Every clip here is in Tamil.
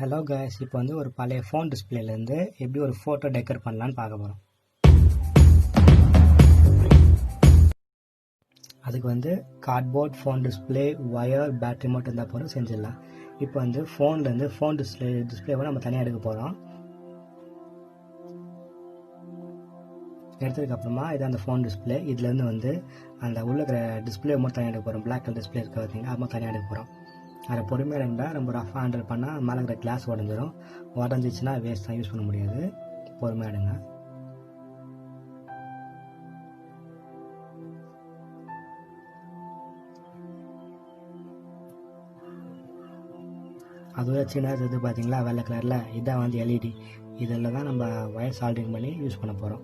ஹலோ கைஸ், இப்போ வந்து ஒரு பழைய ஃபோன் டிஸ்பிளேலேருந்து எப்படி ஒரு ஃபோட்டோ டெக்கர் பண்ணலான்னு பார்க்க போகிறோம். அதுக்கு வந்து cardboard, phone display, wire, battery மட்டும் இருந்தால் போதும், செஞ்சிடலாம். இப்போ வந்து ஃபோன்லேருந்து ஃபோன் டிஸ்பிளேவை நம்ம தனியாக எடுக்க போகிறோம். எடுத்ததுக்கப்புறமா இது அந்த ஃபோன் டிஸ்பிளே, இதுலேருந்து வந்து அந்த உள்ள இருக்கிற டிஸ்பிளே மட்டும் தனியாக எடுக்க போகிறோம். பிளாக் கலர் டிஸ்பிளே இருக்க பார்த்தீங்கன்னா அது தனியாக எடுக்க போகிறோம். அதை பொறுமையாக இருந்தால் ரொம்ப ரஃபாக ஹேண்டில் பண்ணால் மேலே இருக்கிற கிளாஸ் உடஞ்சிரும். உடஞ்சிச்சுன்னா வேஸ்ட் தான், யூஸ் பண்ண முடியாது. பொறுமையாக எடுங்க. அதுவே சின்ன இது பார்த்தீங்களா வெள்ளை கலரில், இதான் வந்து எல்இடி. இதில் தான் நம்ம ஒயர் சால்டரிங் பண்ணி யூஸ் பண்ண போகிறோம்.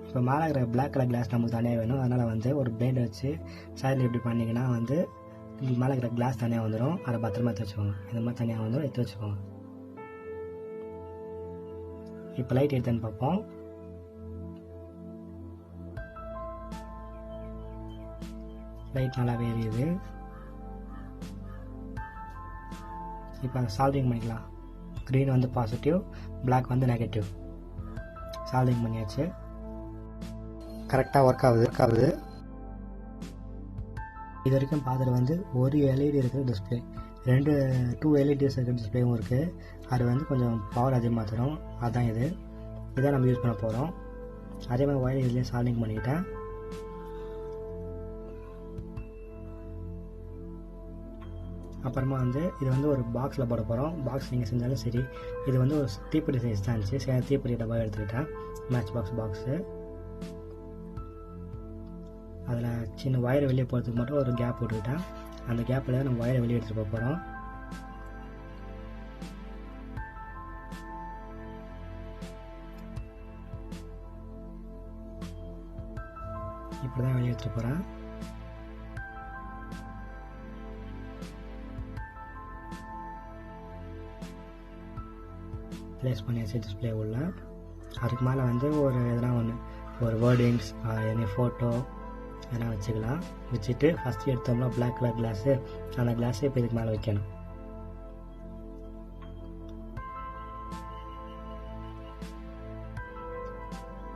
இப்போ மேலே இருக்கிற பிளாக் கலர் கிளாஸ் நமக்கு தனியாக வேணும். அதனால் வந்து ஒரு பிளேட் வச்சு சைடில் எப்படி பண்ணிங்கன்னா வந்து மேலே இருக்கிற கிளாஸ் தனியாக வந்துடும். அதை பத்திரமா எடுத்து வச்சுக்கோங்க. இந்த மாதிரி தனியாக வந்துடும், எடுத்து வச்சுக்கோங்க. இப்போ லைட் எடுத்துன்னு பார்ப்போம். லைட் நல்லாவே எரியுது. இப்போ சால்டரிங் பண்ணிக்கலாம். க்ரீன் வந்து பாசிட்டிவ், பிளாக் வந்து நெகட்டிவ். சால்டரிங் பண்ணியாச்சு. கரெக்டாக ஒர்க் ஆகுது. இது வரைக்கும் பார்த்துட்டு வந்து ஒரு எல்இடி இருக்கிற டிஸ்பிளே, 2 எல்இடிஸ் இருக்கிற டிஸ்பிளேவும் இருக்குது. அது வந்து கொஞ்சம் பவர் அதிகமாக தரும். அதுதான் இதான் நம்ம யூஸ் பண்ண போகிறோம். அதே மாதிரி ஒயர் இதுலேயே சால்டிங் பண்ணிக்கிட்டேன். அப்புறமா வந்து இது வந்து ஒரு பாக்ஸில் போட போகிறோம். பாக்ஸ் நீங்கள் செஞ்சாலும் சரி. இது வந்து ஒரு தீப்பெட்டி சைஸ் தான் இருந்துச்சு. சரி, தீப்பெட்டி டப்பா எடுத்துக்கிட்டேன். Match box. அதில் சின்ன ஒயரை வெளியே போகிறதுக்கு மட்டும் ஒரு கேப் போட்டுக்கிட்டேன். அந்த கேப்பில் தான் நம்ம ஒயரை வெளியே எடுத்துகிட்டு போக போகிறோம். இப்படி தான் வெளியே எடுத்துகிட்டு போகிறேன். ப்ளேஸ் பண்ணியாச்சு டிஸ்பிளே உள்ள. அதுக்கு மேலே வந்து ஒரு எதனா ஒன்று, ஒரு வேர்டிங்ஸ், என்ன ஃபோட்டோ எதனா வச்சுக்கலாம். வச்சுட்டு ஃபஸ்ட்டு எடுத்தோம்னா பிளாக் கலர் கிளாஸு, அந்த கிளாஸை இப்போ இதுக்கு மேலே வைக்கணும்.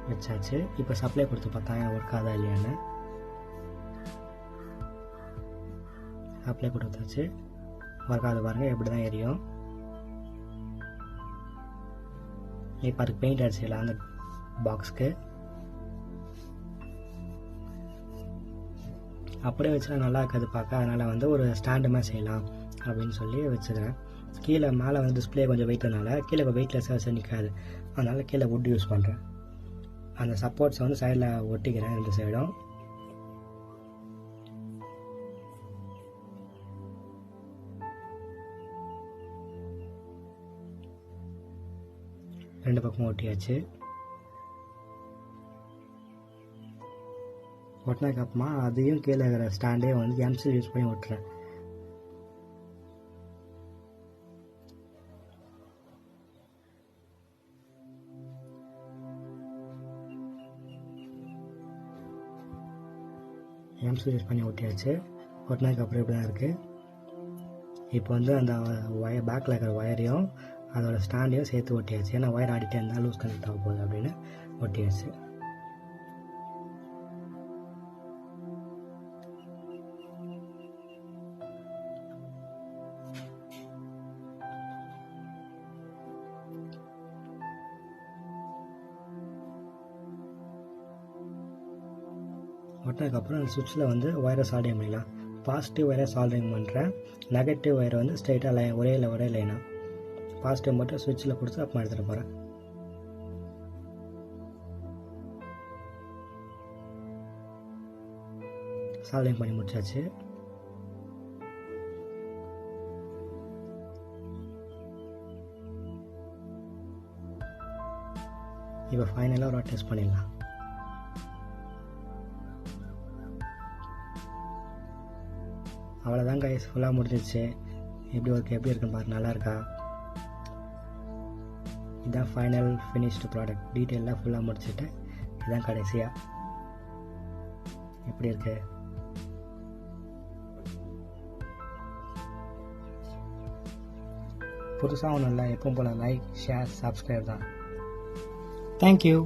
வச்சாச்சு. இப்போ சப்ளை கொடுத்து பார்த்தா ஒர்க் ஆகுதா இல்லையான்னு. சப்ளை கொடுத்தாச்சு. ஒர்க் ஆகுது பாருங்கள், எப்படி தான் எரியும். இப்போ அதுக்கு பெயிண்ட் அடிச்சிடலாம் அந்த பாக்ஸ்க்கு. அப்படியே வச்சுனா நல்லா இருக்காது பார்க்க. அதனால் வந்து ஒரு ஸ்டாண்டு மாதிரி செய்யலாம் அப்படின்னு சொல்லி வச்சுக்கிறேன். கீழே மேலே வந்து டிஸ்பிளே கொஞ்சம் வெயிட்னால கீழே இப்போ வெயிட்லெஸ்ஸாக வச்சு நிற்காது. அதனால் கீழே வுட் யூஸ் பண்ணுறேன். அந்த சப்போர்ட்ஸை வந்து சைடில் ஒட்டிக்கிறேன் 2 சைடும். ரெண்டு பக்கமும் ஒட்டியாச்சு. ஒட்டினதுக்கு அப்புறமா அதையும் கீழே இருக்கிற ஸ்டாண்டே வந்து எம்சில் யூஸ் பண்ணி ஒட்டுறேன். எம்சில் யூஸ் பண்ணி ஒட்டியாச்சு. ஒட்டினதுக்கப்புறம் இப்படி தான் இருக்குது. இப்போ வந்து அந்த ஒயர் பேக்கில் இருக்கிற ஒயரையும் அதோட ஸ்டாண்டையும் சேர்த்து ஒட்டியாச்சு. ஏன்னா ஒயர் ஆடிட்டே இருந்தால் லூஸ் கனெக்ட் ஆக போகுது அப்படின்னு ஒட்டியாச்சு. ஒட்டினதுக்கப்புறம் அந்த சுவிட்சில் வந்து ஒயரை சால்டிங் பண்ணிடலாம். பாசிட்டிவ் ஒயரை சால்டிங் பண்ணுறேன். நெகட்டிவ் ஒயரை வந்து ஸ்ட்ரைட்டாக ஒரே லைனாக பாசிட்டிவ் மட்டும் சுவிட்சில் கொடுத்து அப்புறம் எடுத்துகிட்டு போகிறேன். சால்டிங் பண்ணி முடிச்சாச்சு. இப்போ ஃபைனலாக ஒரு டெஸ்ட் பண்ணிடலாம். அவ்வளோதான் கைஸ், ஃபுல்லாக முடிஞ்சிச்சு. எப்படி இருக்குன்னு பாரு, நல்லா இருக்கா? இதுதான் ஃபைனல் ஃபினிஷ்டு ப்ராடக்ட். டீட்டெயிலாக ஃபுல்லாக முடிச்சுட்டு இதுதான் கடைசியாக. எப்படி இருக்குது? புதுசாக ஒன்றும் இல்லை, எப்பவும் போல் லைக் ஷேர் சப்ஸ்கிரைப் தான். தேங்க்யூ.